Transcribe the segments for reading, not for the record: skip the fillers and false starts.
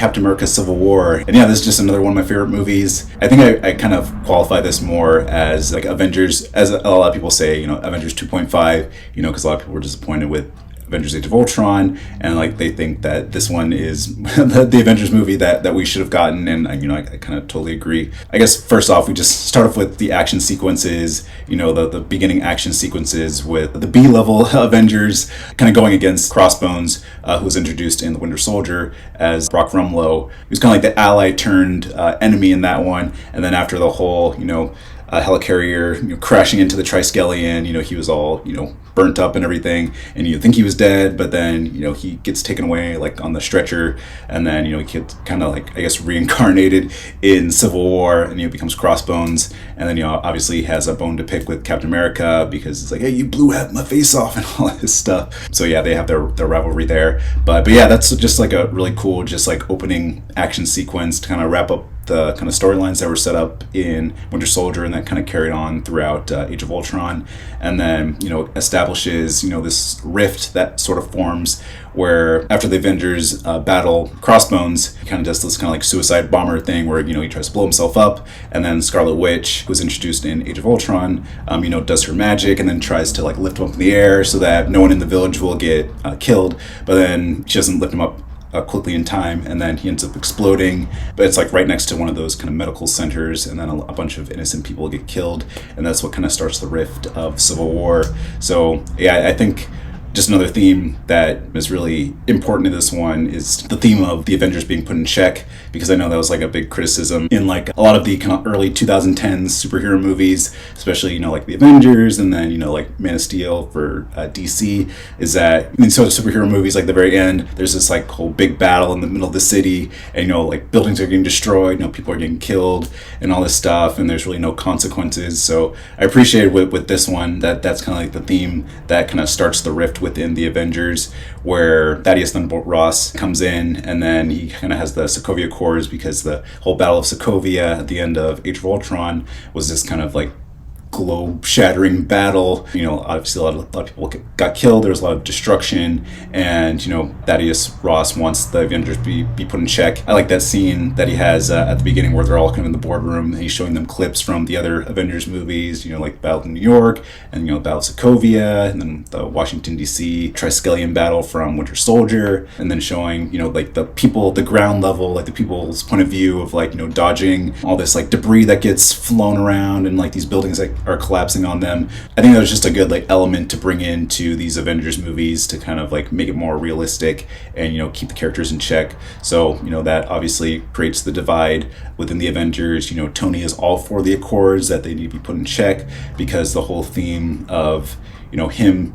Captain America Civil War. And yeah, this is just another one of my favorite movies. I think I kind of qualify this more as like Avengers, as a lot of people say, Avengers 2.5, because a lot of people were disappointed with Avengers Age of Ultron, and like they think that this one is the Avengers movie that we should have gotten, and I kind of totally agree. I guess first off, we just start off with the action sequences, the beginning action sequences with the B-level Avengers kind of going against Crossbones, who was introduced in The Winter Soldier as Brock Rumlow. He was kind of like the ally turned enemy in that one, and then after the whole, helicarrier crashing into the Triskelion, he was all burnt up and everything, and you think he was dead, but then he gets taken away like on the stretcher, and then he gets kind of like, I guess, reincarnated in Civil War, and becomes Crossbones, and then obviously has a bone to pick with Captain America because it's like, hey, you blew my face off and all this stuff. So yeah, they have their rivalry there, but yeah, that's just like a really cool just like opening action sequence to kind of wrap up the kind of storylines that were set up in Winter Soldier and that kind of carried on throughout Age of Ultron, and then establishes this rift that sort of forms where after the Avengers battle Crossbones, he kind of does this kind of like suicide bomber thing where he tries to blow himself up, and then Scarlet Witch, who's introduced in Age of Ultron, does her magic and then tries to like lift him up in the air so that no one in the village will get killed, but then she doesn't lift him up quickly in time, and then he ends up exploding, but it's like right next to one of those kind of medical centers, and then a bunch of innocent people get killed, and that's what kind of starts the rift of Civil War. So yeah, I think just another theme that is really important in this one is the theme of the Avengers being put in check, because I know that was like a big criticism in like a lot of the kind of early 2010s superhero movies, especially like the Avengers, and then like Man of Steel for DC, is that in sort of superhero movies, like the very end, there's this like whole big battle in the middle of the city, and like buildings are getting destroyed, people are getting killed and all this stuff, and there's really no consequences. So I appreciate with this one that's kind of like the theme that kind of starts the rift within the Avengers, where Thaddeus Thunderbolt Ross comes in, and then he kind of has the Sokovia Accords, because the whole Battle of Sokovia at the end of Age of Ultron was this kind of like globe-shattering battle. Obviously a lot of people got killed. There was a lot of destruction, and Thaddeus Ross wants the Avengers be put in check. I like that scene that he has at the beginning where they're all kind of in the boardroom, and he's showing them clips from the other Avengers movies, like Battle of New York, and Battle of Sokovia, and then the Washington DC Triskelion battle from Winter Soldier, and then showing like the people, the ground level, like the people's point of view of like dodging all this like debris that gets flown around, and like these buildings that are collapsing on them. I think that was just a good like element to bring into these Avengers movies to kind of like make it more realistic and keep the characters in check. So that obviously creates the divide within the Avengers. Tony is all for the Accords, that they need to be put in check, because the whole theme of him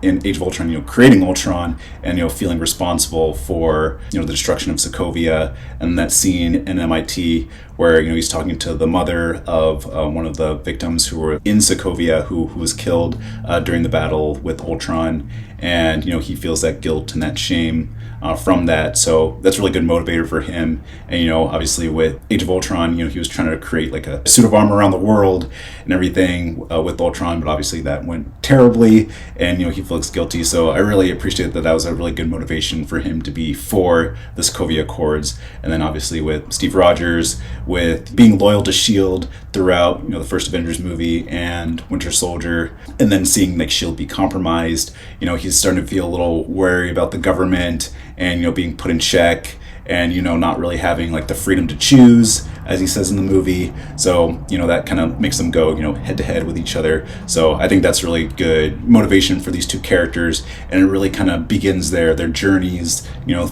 in Age of Ultron, creating Ultron and feeling responsible for the destruction of Sokovia, and that scene in MIT where he's talking to the mother of one of the victims who were in Sokovia who was killed during the battle with Ultron, and he feels that guilt and that shame from that. So that's a really good motivator for him. And obviously with Age of Ultron, he was trying to create like a suit of armor around the world and everything with Ultron, but obviously that went terribly, and he feels guilty. So I really appreciate that was a really good motivation for him to be for the Sokovia Accords. And then obviously with Steve Rogers, with being loyal to S.H.I.E.L.D. throughout the first Avengers movie and Winter Soldier, and then seeing like S.H.I.E.L.D. be compromised, he's starting to feel a little wary about the government and being put in check, and not really having like the freedom to choose, as he says in the movie. So that kind of makes them go head to head with each other. So I think that's really good motivation for these two characters, and it really kind of begins their journeys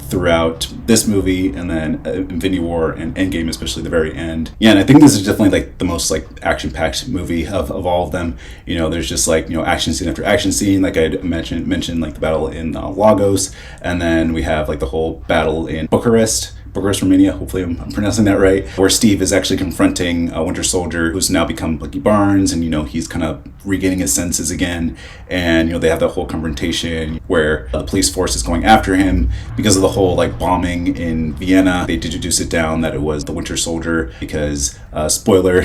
throughout this movie, and then Infinity War and Endgame, especially the very end. Yeah, and I think this is definitely like the most like action-packed movie of all of them. There's just like action scene after action scene, like I mentioned like the battle in Lagos, and then we have like the whole battle in Bucharest, Romania, hopefully I'm pronouncing that right, where Steve is actually confronting Winter Soldier, who's now become Bucky Barnes, and he's kind of regaining his senses again. And, they have that whole confrontation where the police force is going after him because of the whole like bombing in Vienna. They did deduce it down that it was the Winter Soldier because, spoiler,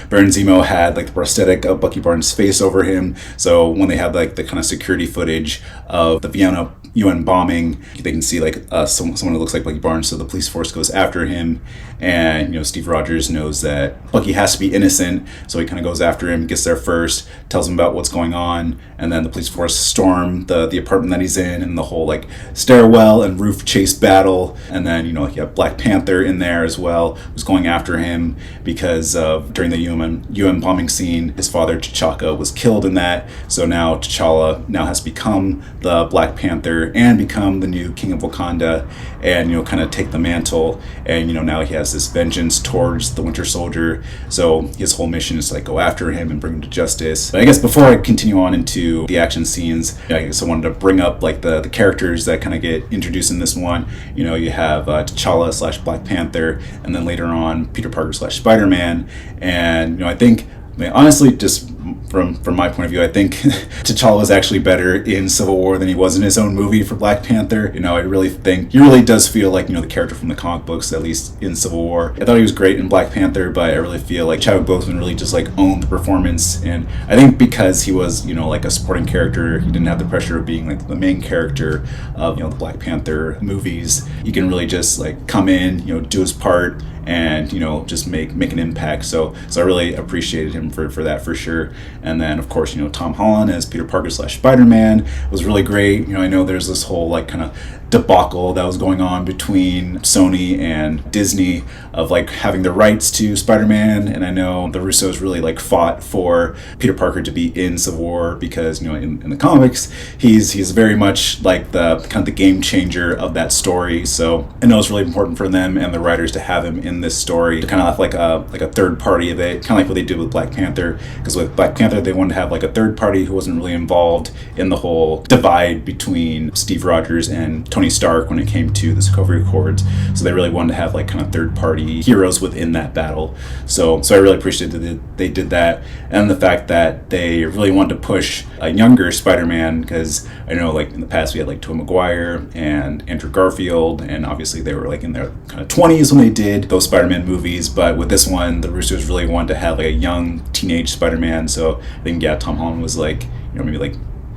Baron Zemo had like the prosthetic of Bucky Barnes' face over him. So when they have like the kind of security footage of the Vienna UN bombing, they can see like someone who looks like Bucky Barnes. So the police force goes after him, and Steve Rogers knows that Bucky has to be innocent, so he kind of goes after him, gets there first, tells him about what's going on, and then the police force storm the apartment that he's in, and the whole like stairwell and roof chase battle. And then you have Black Panther in there as well, who's going after him because during the UN bombing scene, his father T'Chaka was killed in that. So now T'Challa now has become the Black Panther and become the new king of Wakanda, and kind of take the mantle. And now he has this vengeance towards the Winter Soldier. So his whole mission is to like go after him and bring him to justice. But I guess before I continue on into the action scenes, I guess I wanted to bring up like the characters that kind of get introduced in this one. You have T'Challa / Black Panther, and then later on Peter Parker / Spider-Man. And I think, honestly, just from my point of view, I think T'Challa was actually better in Civil War than he was in his own movie for Black Panther. I really think he really does feel like the character from the comic books, at least in Civil War. I thought he was great in Black Panther, but I really feel like Chadwick Boseman really just like owned the performance. And I think because he was like a supporting character, he didn't have the pressure of being like the main character of the Black Panther movies. He can really just like come in, do his part, and just make an impact. So I really appreciated him for that for sure. And then of course Tom Holland as Peter Parker / Spider-Man was really great. I know there's this whole like kind of debacle that was going on between Sony and Disney of like having the rights to Spider-Man, and I know the Russos really like fought for Peter Parker to be in Civil War because in the comics he's very much like the kind of the game changer of that story. So I know it's really important for them and the writers to have him in this story to kind of have like a third party of it, kind of like what they did with Black Panther, because with Black Panther they wanted to have like a third party who wasn't really involved in the whole divide between Steve Rogers and Tony Stark when it came to the Sokovia Accords. So they really wanted to have like kind of third party heroes within that battle. So I really appreciated that they did that, and the fact that they really wanted to push a younger Spider-Man, because I know like in the past we had like Tobey Maguire and Andrew Garfield, and obviously they were like in their kind of 20s when they did those Spider-Man movies. But with this one, the Russos really wanted to have like a young teenage Spider-Man. So I think Tom Holland was like maybe like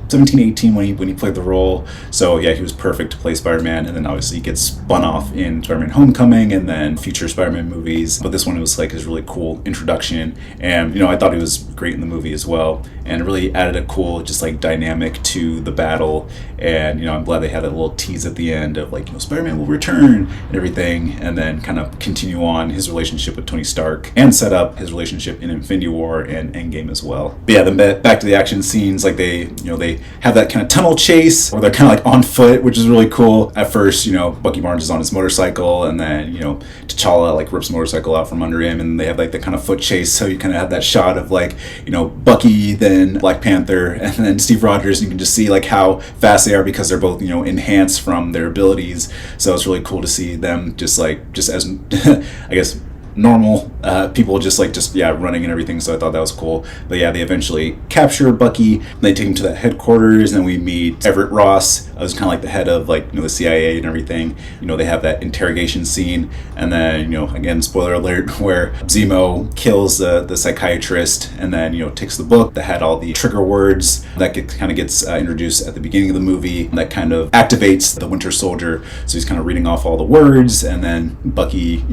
17, 18 when he played the role. So yeah, he was perfect to play Spider-Man. And then obviously he gets spun off in Spider-Man Homecoming and then future Spider-Man movies. But this one was like his really cool introduction. And I thought he was great in the movie as well. And it really added a cool just like dynamic to the battle. And I'm glad they had a little tease at the end of like Spider-Man will return and everything, and then kind of continue on his relationship with Tony Stark and set up his relationship in Infinity War and Endgame as well. But yeah, then back to the action scenes, like they have that kind of tunnel chase where they're kind of like on foot, which is really cool. At first, Bucky Barnes is on his motorcycle, and then T'Challa like rips the motorcycle out from under him, and they have like the kind of foot chase. So you kind of have that shot of like Bucky, then Black Panther, and then Steve Rogers. And you can just see like how fast they are because they're both enhanced from their abilities. So it's really cool to see them just as I guess normal people just running and everything. So I thought that was cool. But yeah, they eventually capture Bucky, and they take him to the headquarters, and we meet Everett Ross, who's kind of like the head of like the CIA and everything. They have that interrogation scene, and then again, spoiler alert, where Zemo kills the psychiatrist, and then takes the book that had all the trigger words that gets introduced at the beginning of the movie that kind of activates the Winter Soldier. So he's kind of reading off all the words, and then Bucky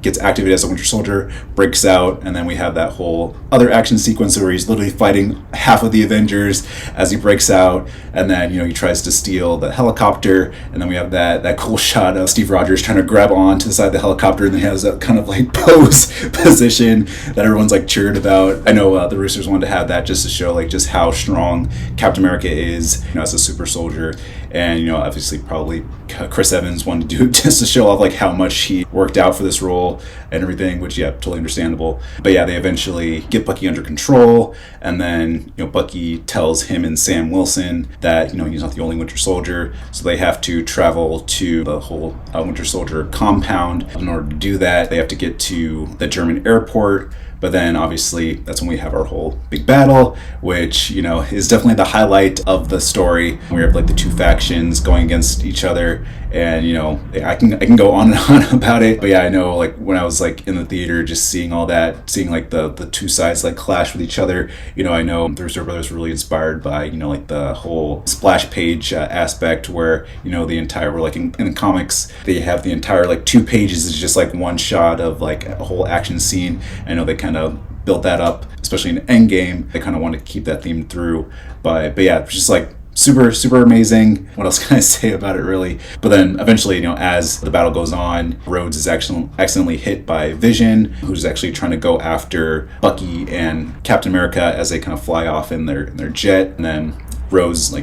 gets activated as a Winter Soldier, breaks out, and then we have that whole other action sequence where he's literally fighting half of the Avengers as he breaks out, and then he tries to steal the helicopter, and then we have that cool shot of Steve Rogers trying to grab on to the side of the helicopter, and then he has that kind of like pose position that everyone's like cheered about. I know the Russos wanted to have that just to show like just how strong Captain America is as a super soldier, and obviously probably Chris Evans wanted to do it just to show off like how much he worked out for this role and everything, which yeah, totally understandable. But yeah, they eventually get Bucky under control, and then Bucky tells him and Sam Wilson that he's not the only Winter Soldier, so they have to travel to the whole Winter Soldier compound. In order to do that, they have to get to the German airport. But then obviously that's when we have our whole big battle, which, is definitely the highlight of the story. We have like the two factions going against each other, and I can go on and on about it. But yeah, I know like when I was like in the theater, just seeing all that, seeing like the two sides like clash with each other, I know the Russo Brothers were really inspired by, like the whole splash page aspect where, the entire, like in the comics, they have the entire like 2 pages is just like one shot of like a whole action scene. I know they kind of built that up, especially in Endgame. They kind of wanted to keep that theme through, but yeah, it's just like super amazing. What else can I say about it, really? But then eventually, as the battle goes on, Rhodes is actually accidentally hit by Vision, who's actually trying to go after Bucky and Captain America as they kind of fly off in their jet, and then Rhodes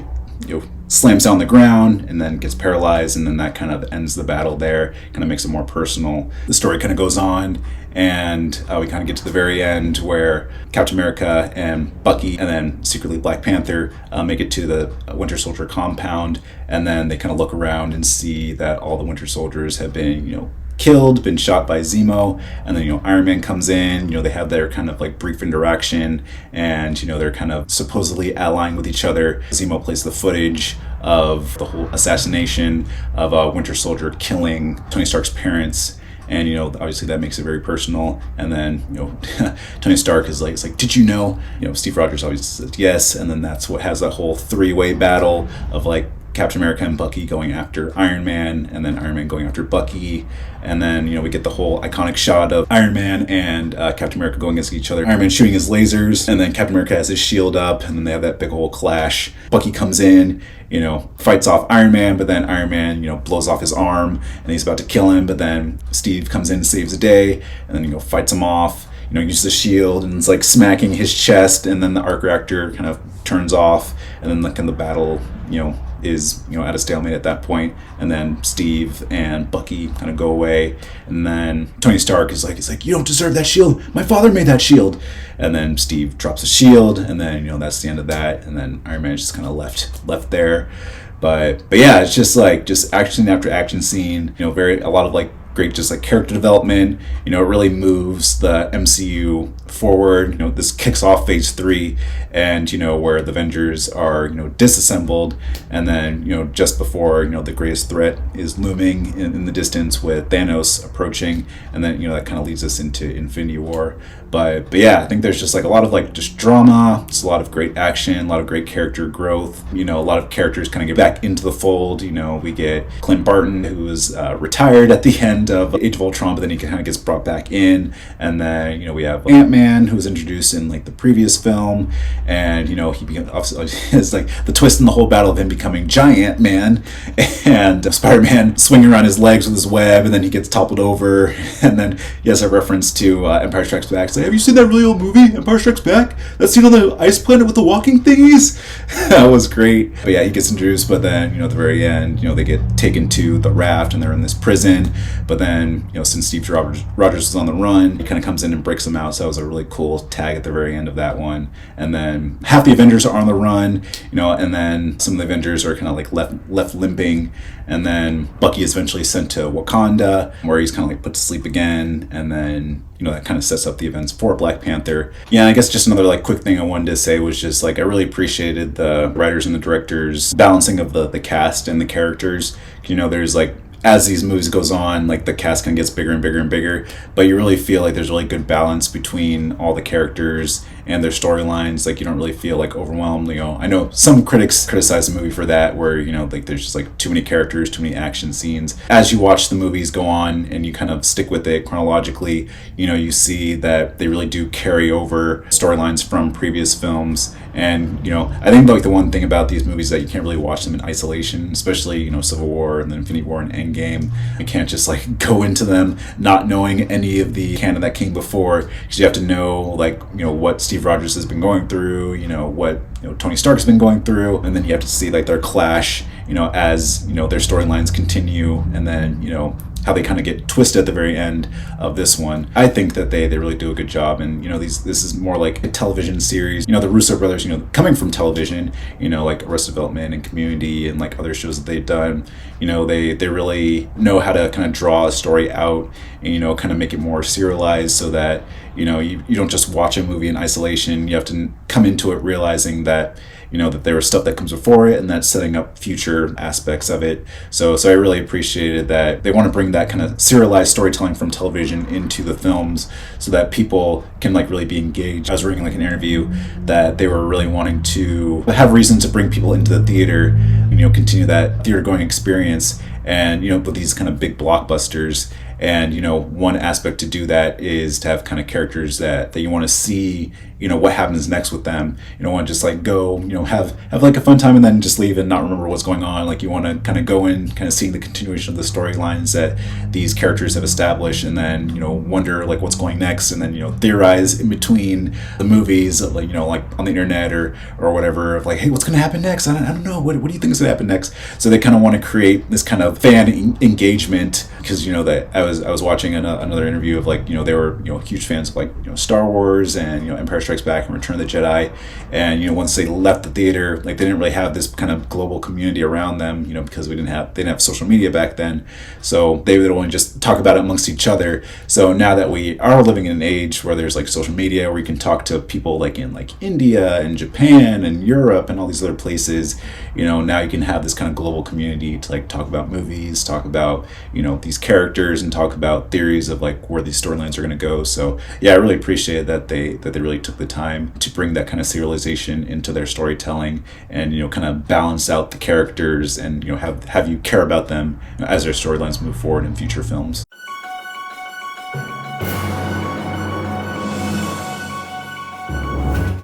slams down the ground and then gets paralyzed, and then that kind of ends the battle there, kind of makes it more personal. The story kind of goes on, and we kind of get to the very end where Captain America and Bucky and then secretly Black Panther make it to the Winter Soldier compound, and then they kind of look around and see that all the Winter Soldiers have been killed, been shot by Zemo, and then Iron Man comes in. They have their kind of like brief interaction, and they're kind of supposedly allying with each other. Zemo plays the footage of the whole assassination of Winter Soldier killing Tony Stark's parents, and obviously that makes it very personal. And then Tony Stark is like, did you know? Steve Rogers always says yes, and then that's what has that whole 3-way battle of like Captain America and Bucky going after Iron Man, and then Iron Man going after Bucky, and then we get the whole iconic shot of Iron Man and Captain America going against each other. Iron Man shooting his lasers, and then Captain America has his shield up, and then they have that big old clash. Bucky comes in, fights off Iron Man, but then Iron Man blows off his arm and he's about to kill him, but then Steve comes in and saves the day, and then fights him off. Uses the shield and it's like smacking his chest, and then the arc reactor kind of turns off, and then the battle is at a stalemate at that point, and then Steve and Bucky kind of go away, and then Tony Stark is like, he's like, you don't deserve that shield, my father made that shield, and then Steve drops the shield, and then that's the end of that, and then Iron Man is just kind of left there. But yeah, it's just like action after action scene, a lot of like great just like character development. It really moves the MCU forward. This kicks off phase 3, and where the Avengers are disassembled, and then just before the greatest threat is looming in the distance with Thanos approaching, and then that kind of leads us into Infinity War. But yeah, I think there's just like a lot of like just drama. It's a lot of great action, a lot of great character growth. A lot of characters kind of get back into the fold. We get Clint Barton, who was retired at the end of Age of Ultron, but then he kind of gets brought back in, and then we have Ant-Man, who was introduced in like the previous film, and he becomes obviously it's like the twist in the whole battle of him becoming Giant Man, and Spider-Man swinging around his legs with his web, and then he gets toppled over, and then he has a reference to Empire Strikes Back. It's like, have you seen that really old movie, Empire Strikes Back? That scene on the ice planet with the walking thingies? That was great. But yeah, he gets introduced, but then at the very end, they get taken to the raft, and they're in this prison. But then since Steve Rogers was on the run, he kind of comes in and breaks them out. So that was a really cool tag at the very end of that one. And then half the Avengers are on the run, and then some of the Avengers are kind of like left limping, and then Bucky is eventually sent to Wakanda, where he's kind of like put to sleep again, and then that kind of sets up the events for Black Panther. Yeah, I guess just another like quick thing I wanted to say was just like I really appreciated the writers and the directors balancing of the cast and the characters. There's like, as these movies goes on, like the cast kind of gets bigger and bigger and bigger, but you really feel like there's really good balance between all the characters and their storylines. Like you don't really feel like overwhelmed. I know some critics criticize the movie for that, where like there's just like too many characters, too many action scenes. As you watch the movies go on and you kind of stick with it chronologically, you see that they really do carry over storylines from previous films. And I think like the one thing about these movies is that you can't really watch them in isolation, especially Civil War and then Infinity War and Endgame. You can't just like go into them not knowing any of the canon that came before, because you have to know like what Steve Rogers has been going through, what Tony Stark's been going through, and then you have to see like their clash as their storylines continue, and then how they kind of get twisted at the very end of this one. I think that they really do a good job. And this is more like a television series. The Russo brothers, coming from television, like Arrested Development and Community and like other shows that they've done, they really know how to kind of draw a story out and kind of make it more serialized, so that you don't just watch a movie in isolation. You have to come into it realizing that that there was stuff that comes before it, and that's setting up future aspects of it. So I really appreciated that they want to bring that kind of serialized storytelling from television into the films, so that people can like really be engaged. I was reading like an interview that they were really wanting to have reason to bring people into the theater, continue that theater going experience, and with these kind of big blockbusters. And one aspect to do that is to have kind of characters that you want to see what happens next with them. You don't want to just like go have like a fun time and then just leave and not remember what's going on. Like you want to kind of go in kind of seeing the continuation of the storylines that these characters have established, and then wonder like what's going next, and then theorize in between the movies, like like on the internet or whatever, of like, hey, what's going to happen next? I don't know, what do you think is going to happen next? So they kind of want to create this kind of fan engagement, because that I was watching another interview of like they were huge fans of like Star Wars and Empire Strikes Back and Return of the Jedi, and once they left the theater, like they didn't really have this kind of global community around them, because they didn't have social media back then, so they would only just talk about it amongst each other. So now that we are living in an age where there's like social media, where you can talk to people like in like India and Japan and Europe and all these other places, now you can have this kind of global community to like talk about movies, talk about these characters, and talk about theories of like where these storylines are going to go. So yeah, I really appreciate that they really took the time to bring that kind of serialization into their storytelling, and kind of balance out the characters, and have you care about them as their storylines move forward in future films.